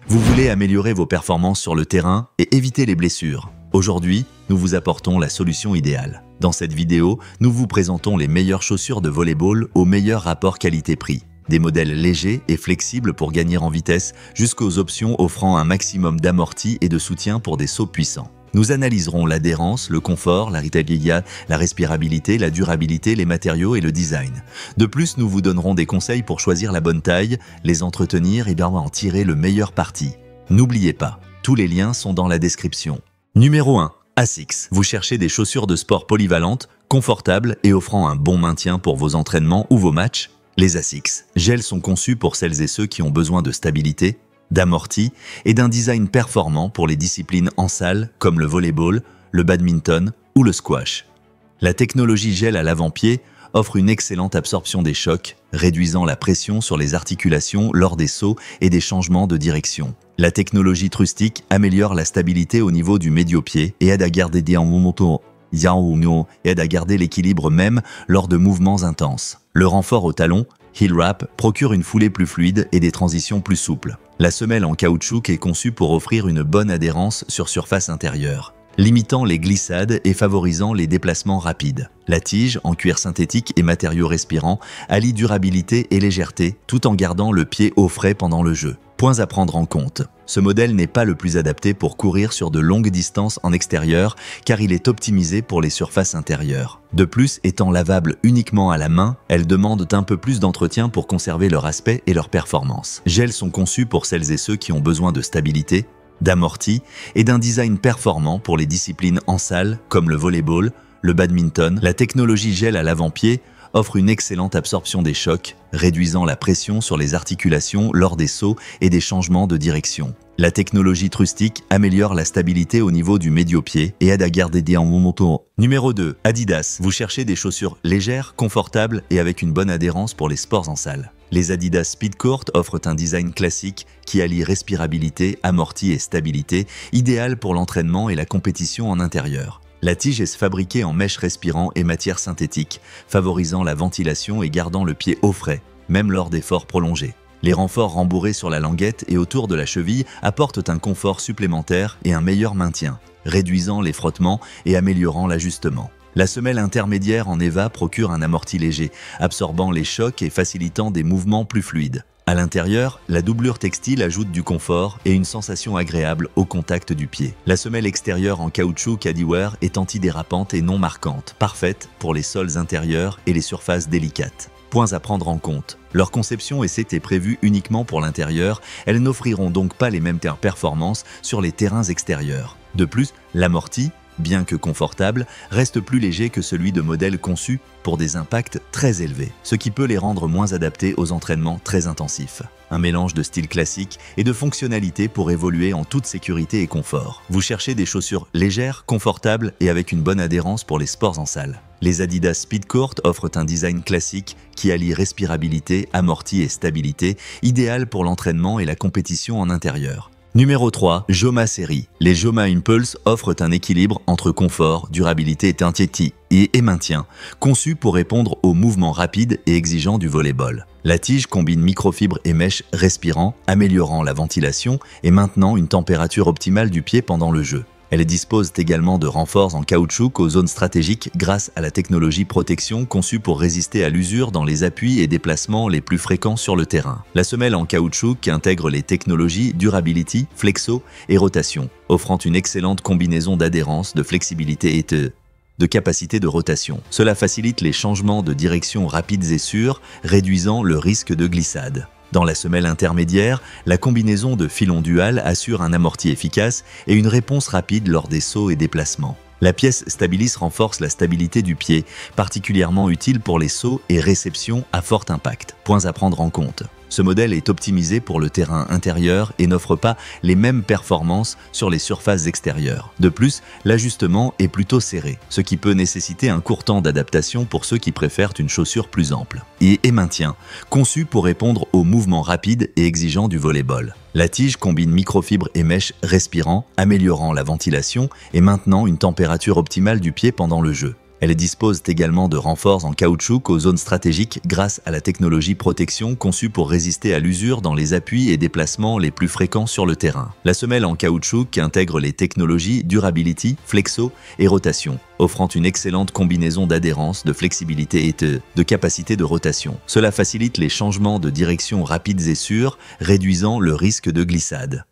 Vous voulez améliorer vos performances sur le terrain et éviter les blessures. Aujourd'hui, nous vous apportons la solution idéale. Dans cette vidéo, nous vous présentons les meilleures chaussures de volleyball au meilleur rapport qualité-prix. Des modèles légers et flexibles pour gagner en vitesse jusqu'aux options offrant un maximum d'amorti et de soutien pour des sauts puissants. Nous analyserons l'adhérence, le confort, la rétabilité, la respirabilité, la durabilité, les matériaux et le design. De plus, nous vous donnerons des conseils pour choisir la bonne taille, les entretenir et bien en tirer le meilleur parti. N'oubliez pas, tous les liens sont dans la description. Numéro 1. ASICS. Vous cherchez des chaussures de sport polyvalentes, confortables et offrant un bon maintien pour vos entraînements ou vos matchs? Les ASICS Gel sont conçus pour celles et ceux qui ont besoin de stabilité, d'amorti et d'un design performant pour les disciplines en salle comme le volleyball, le badminton ou le squash. La technologie gel à l'avant-pied offre une excellente absorption des chocs, réduisant la pression sur les articulations lors des sauts et des changements de direction. La technologie Trustic améliore la stabilité au niveau du médio-pied et aide à garder l'équilibre même lors de mouvements intenses. Le renfort au talon, Heel Wrap, procure une foulée plus fluide et des transitions plus souples. La semelle en caoutchouc est conçue pour offrir une bonne adhérence sur surface intérieure, limitant les glissades et favorisant les déplacements rapides. La tige, en cuir synthétique et matériaux respirants, allie durabilité et légèreté tout en gardant le pied au frais pendant le jeu. Points à prendre en compte. Ce modèle n'est pas le plus adapté pour courir sur de longues distances en extérieur car il est optimisé pour les surfaces intérieures. De plus, étant lavable uniquement à la main, elles demandent un peu plus d'entretien pour conserver leur aspect et leur performance. Gels sont conçus pour celles et ceux qui ont besoin de stabilité, d'amorti et d'un design performant pour les disciplines en salle comme le volleyball, le badminton. La technologie gel à l'avant-pied offre une excellente absorption des chocs, réduisant la pression sur les articulations lors des sauts et des changements de direction. La technologie Trustic améliore la stabilité au niveau du médio-pied et aide à garder des mouvements. Numéro 2. Adidas. Vous cherchez des chaussures légères, confortables et avec une bonne adhérence pour les sports en salle. Les Adidas Speedcourt offrent un design classique qui allie respirabilité, amorti et stabilité, idéal pour l'entraînement et la compétition en intérieur. La tige est fabriquée en mèche respirant et matière synthétique, favorisant la ventilation et gardant le pied au frais, même lors d'efforts prolongés. Les renforts rembourrés sur la languette et autour de la cheville apportent un confort supplémentaire et un meilleur maintien, réduisant les frottements et améliorant l'ajustement. La semelle intermédiaire en EVA procure un amorti léger, absorbant les chocs et facilitant des mouvements plus fluides. À l'intérieur, la doublure textile ajoute du confort et une sensation agréable au contact du pied. La semelle extérieure en caoutchouc Caddywear est antidérapante et non marquante, parfaite pour les sols intérieurs et les surfaces délicates. Points à prendre en compte. Leur conception est prévue uniquement pour l'intérieur, elles n'offriront donc pas les mêmes performances sur les terrains extérieurs. De plus, l'amorti, bien que confortable, reste plus léger que celui de modèles conçus pour des impacts très élevés, ce qui peut les rendre moins adaptés aux entraînements très intensifs. Un mélange de style classique et de fonctionnalité pour évoluer en toute sécurité et confort. Vous cherchez des chaussures légères, confortables et avec une bonne adhérence pour les sports en salle. Les Adidas Speedcourt offrent un design classique qui allie respirabilité, amorti et stabilité, idéal pour l'entraînement et la compétition en intérieur. Numéro 3. Joma série. Les Joma Impulse offrent un équilibre entre confort, durabilité et maintien, conçus pour répondre aux mouvements rapides et exigeants du volleyball. La tige combine microfibres et mèches respirant, améliorant la ventilation et maintenant une température optimale du pied pendant le jeu. Elle dispose également de renforts en caoutchouc aux zones stratégiques grâce à la technologie protection conçue pour résister à l'usure dans les appuis et déplacements les plus fréquents sur le terrain. La semelle en caoutchouc intègre les technologies Durability, Flexo et Rotation, offrant une excellente combinaison d'adhérence, de flexibilité et de capacité de rotation. Cela facilite les changements de direction rapides et sûrs, réduisant le risque de glissade. Dans la semelle intermédiaire, la combinaison de filons dual assure un amorti efficace et une réponse rapide lors des sauts et déplacements. La pièce Stabilis renforce la stabilité du pied, particulièrement utile pour les sauts et réceptions à fort impact. Points à prendre en compte. Ce modèle est optimisé pour le terrain intérieur et n'offre pas les mêmes performances sur les surfaces extérieures. De plus, l'ajustement est plutôt serré, ce qui peut nécessiter un court temps d'adaptation pour ceux qui préfèrent une chaussure plus ample. Et maintien, conçu pour répondre aux mouvements rapides et exigeants du volleyball. La tige combine microfibres et mèches respirant, améliorant la ventilation et maintenant une température optimale du pied pendant le jeu. Elles disposent également de renforts en caoutchouc aux zones stratégiques grâce à la technologie protection conçue pour résister à l'usure dans les appuis et déplacements les plus fréquents sur le terrain. La semelle en caoutchouc intègre les technologies durability, flexo et rotation, offrant une excellente combinaison d'adhérence, de flexibilité et de capacité de rotation. Cela facilite les changements de direction rapides et sûrs, réduisant le risque de glissade.